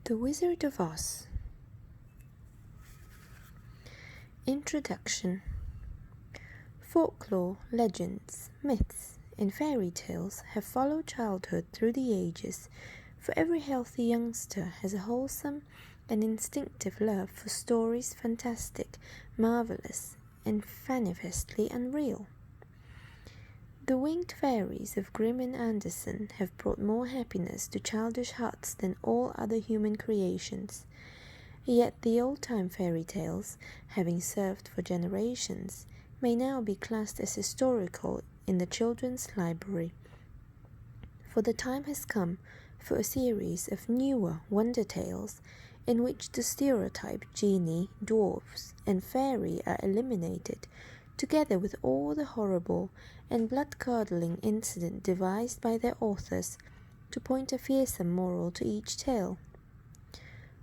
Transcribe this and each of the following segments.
The Wizard of Oz. Introduction. Folklore, legends, myths, and fairy tales have followed childhood through the ages, for every healthy youngster has a wholesome and instinctive love for stories fantastic, marvelous, and manifestly unreal. The winged fairies of Grimm and Andersen have brought more happiness to childish hearts than all other human creations. Yet the old-time fairy tales, having served for generations, may now be classed as historical in the children's library. For the time has come for a series of newer wonder tales in which the stereotyped genie, dwarfs, and fairy are eliminated, together with all the horrible and blood-curdling incident devised by their authors to point a fearsome moral to each tale.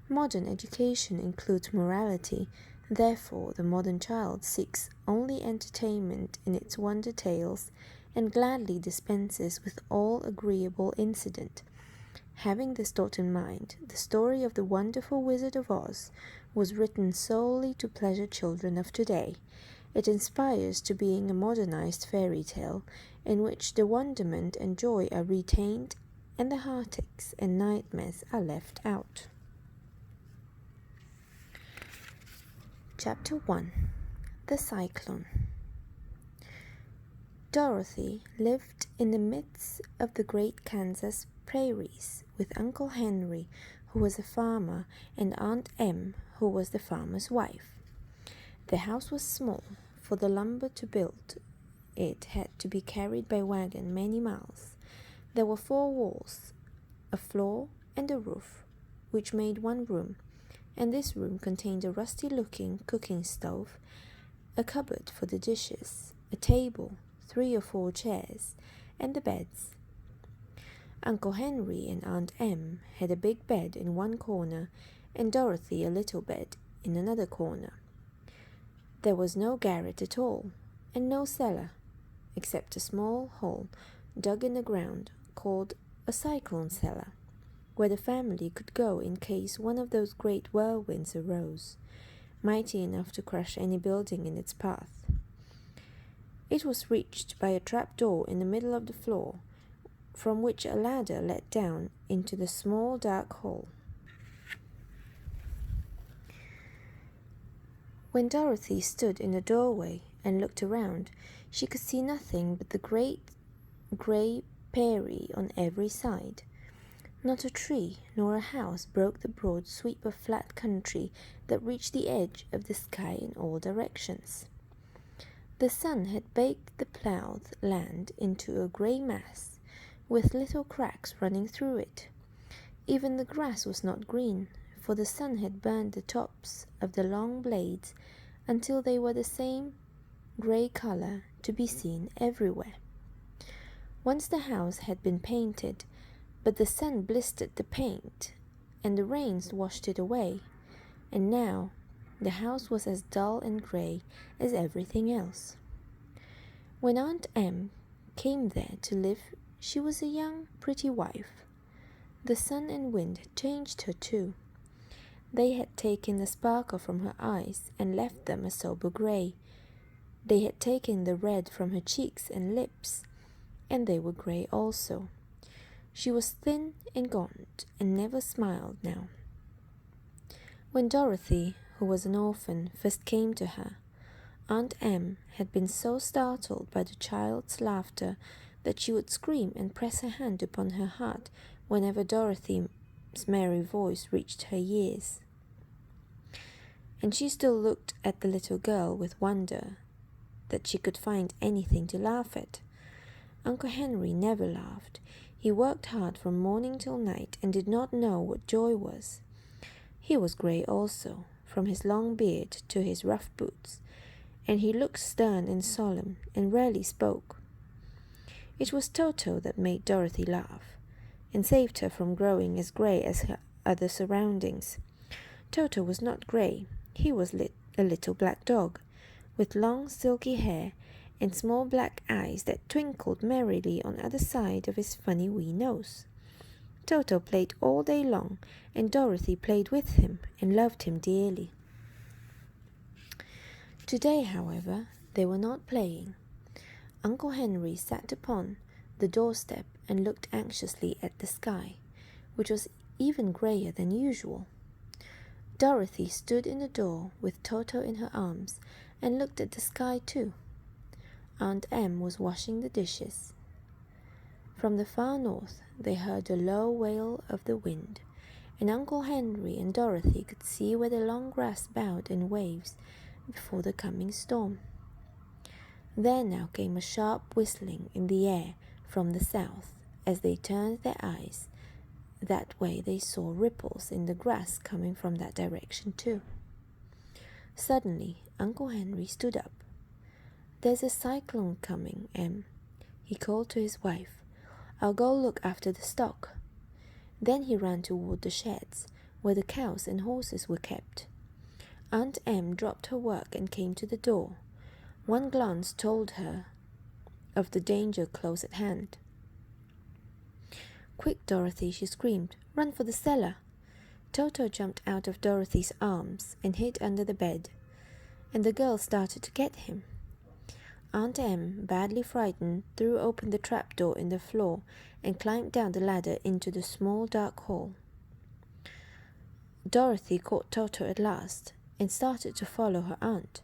Modern education includes morality, therefore the modern child seeks only entertainment in its wonder tales and gladly dispenses with all agreeable incident. Having this thought in mind, the story of the wonderful Wizard of Oz was written solely to pleasure children of today. It inspires to being a modernized fairy tale in which the wonderment and joy are retained and the heartaches and nightmares are left out. Chapter 1. The Cyclone. Dorothy lived in the midst of the great Kansas prairies with Uncle Henry, who was a farmer, and Aunt Em, who was the farmer's wife. The house was small, for the lumber to build it had to be carried by wagon many miles. There were 4 walls, a floor, and a roof, which made one room, and this room contained a rusty-looking cooking stove, a cupboard for the dishes, a table, 3 or 4 chairs, and the beds. Uncle Henry and Aunt Em had a big bed in one corner, and Dorothy a little bed in another corner. There was no garret at all, and no cellar, except a small hole dug in the ground called a cyclone cellar, where the family could go in case one of those great whirlwinds arose, mighty enough to crush any building in its path. It was reached by a trap-door in the middle of the floor, from which a ladder led down into the small dark hole. When Dorothy stood in the doorway and looked around, she could see nothing but the great grey prairie on every side. Not a tree nor a house broke the broad sweep of flat country that reached the edge of the sky in all directions. The sun had baked the ploughed land into a grey mass, with little cracks running through it. Even the grass was not green, for the sun had burned the tops of the long blades until they were the same grey color to be seen everywhere. Once the house had been painted, but the sun blistered the paint, and the rains washed it away, and now the house was as dull and grey as everything else. When Aunt Em came there to live, she was a young, pretty wife. The sun and wind had changed her too. They had taken the sparkle from her eyes and left them a sober grey. They had taken the red from her cheeks and lips, and they were grey also. She was thin and gaunt and never smiled now. When Dorothy, who was an orphan, first came to her, Aunt Em had been so startled by the child's laughter that she would scream and press her hand upon her heart whenever Dorothy's merry voice reached her ears. And she still looked at the little girl with wonder that she could find anything to laugh at. Uncle Henry never laughed. He worked hard from morning till night and did not know what joy was. He was grey also, from his long beard to his rough boots, and he looked stern and solemn and rarely spoke. It was Toto that made Dorothy laugh, and saved her from growing as grey as her other surroundings. Toto was not grey. He was a little black dog, with long silky hair and small black eyes that twinkled merrily on either side of his funny wee nose. Toto played all day long, and Dorothy played with him and loved him dearly. Today, however, they were not playing. Uncle Henry sat upon the doorstep and looked anxiously at the sky, which was even grayer than usual. Dorothy stood in the door with Toto in her arms and looked at the sky too. Aunt Em was washing the dishes. From the far north they heard the low wail of the wind, and Uncle Henry and Dorothy could see where the long grass bowed in waves before the coming storm. There now came a sharp whistling in the air from the south. As they turned their eyes that way, they saw ripples in the grass coming from that direction too. Suddenly, Uncle Henry stood up. "There's a cyclone coming, Em," he called to his wife. "I'll go look after the stock." Then he ran toward the sheds, where the cows and horses were kept. Aunt Em dropped her work and came to the door. One glance told her of the danger close at hand. "Quick, Dorothy," she screamed. "Run for the cellar." Toto jumped out of Dorothy's arms and hid under the bed, and the girl started to get him. Aunt Em, badly frightened, threw open the trapdoor in the floor and climbed down the ladder into the small dark hall. Dorothy caught Toto at last and started to follow her aunt.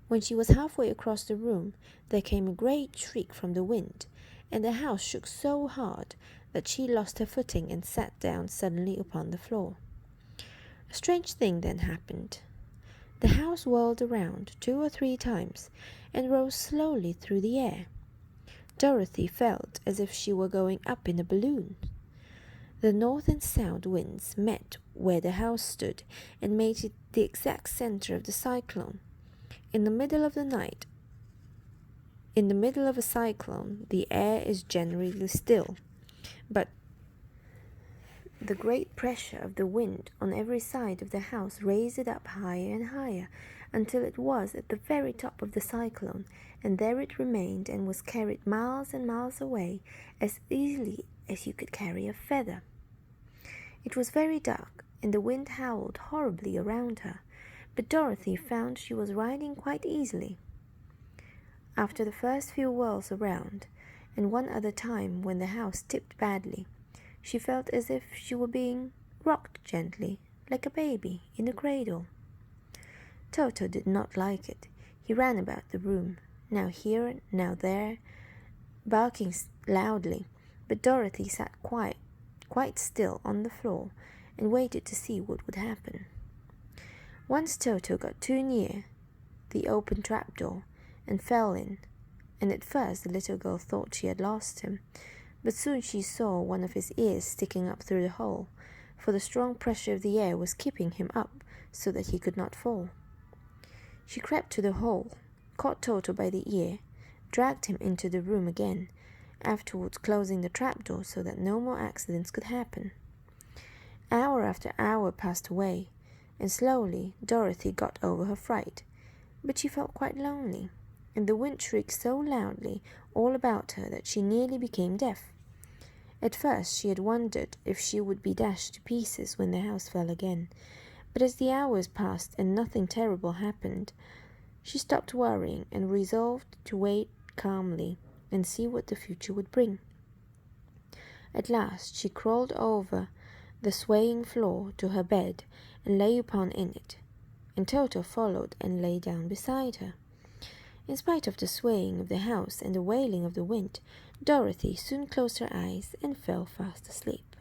When she was halfway across the room, there came a great shriek from the wind, and the house shook so hard that she lost her footing and sat down suddenly upon the floor. A strange thing then happened. The house whirled around 2 or 3 times and rose slowly through the air. Dorothy felt as if she were going up in a balloon. The north and south winds met where the house stood and made it the exact center of the cyclone. In the middle of a cyclone, the air is generally still, but the great pressure of the wind on every side of the house raised it up higher and higher until it was at the very top of the cyclone, and there it remained and was carried miles and miles away as easily as you could carry a feather. It was very dark, and the wind howled horribly around her, but Dorothy found she was riding quite easily. After the first few whirls around, and one other time when the house tipped badly, she felt as if she were being rocked gently, like a baby in a cradle. Toto did not like it. He ran about the room, now here, now there, barking loudly, but Dorothy sat quite still on the floor and waited to see what would happen. Once Toto got too near the open trapdoor and fell in, and at first the little girl thought she had lost him, but soon she saw one of his ears sticking up through the hole, for the strong pressure of the air was keeping him up so that he could not fall. She crept to the hole, caught Toto by the ear, dragged him into the room again, afterwards closing the trapdoor so that no more accidents could happen. Hour after hour passed away, and slowly Dorothy got over her fright, but she felt quite lonely, and the wind shrieked so loudly all about her that she nearly became deaf. At first she had wondered if she would be dashed to pieces when the house fell again, but as the hours passed and nothing terrible happened, she stopped worrying and resolved to wait calmly and see what the future would bring. At last she crawled over the swaying floor to her bed and lay upon in it, and Toto followed and lay down beside her. In spite of the swaying of the house and the wailing of the wind, Dorothy soon closed her eyes and fell fast asleep.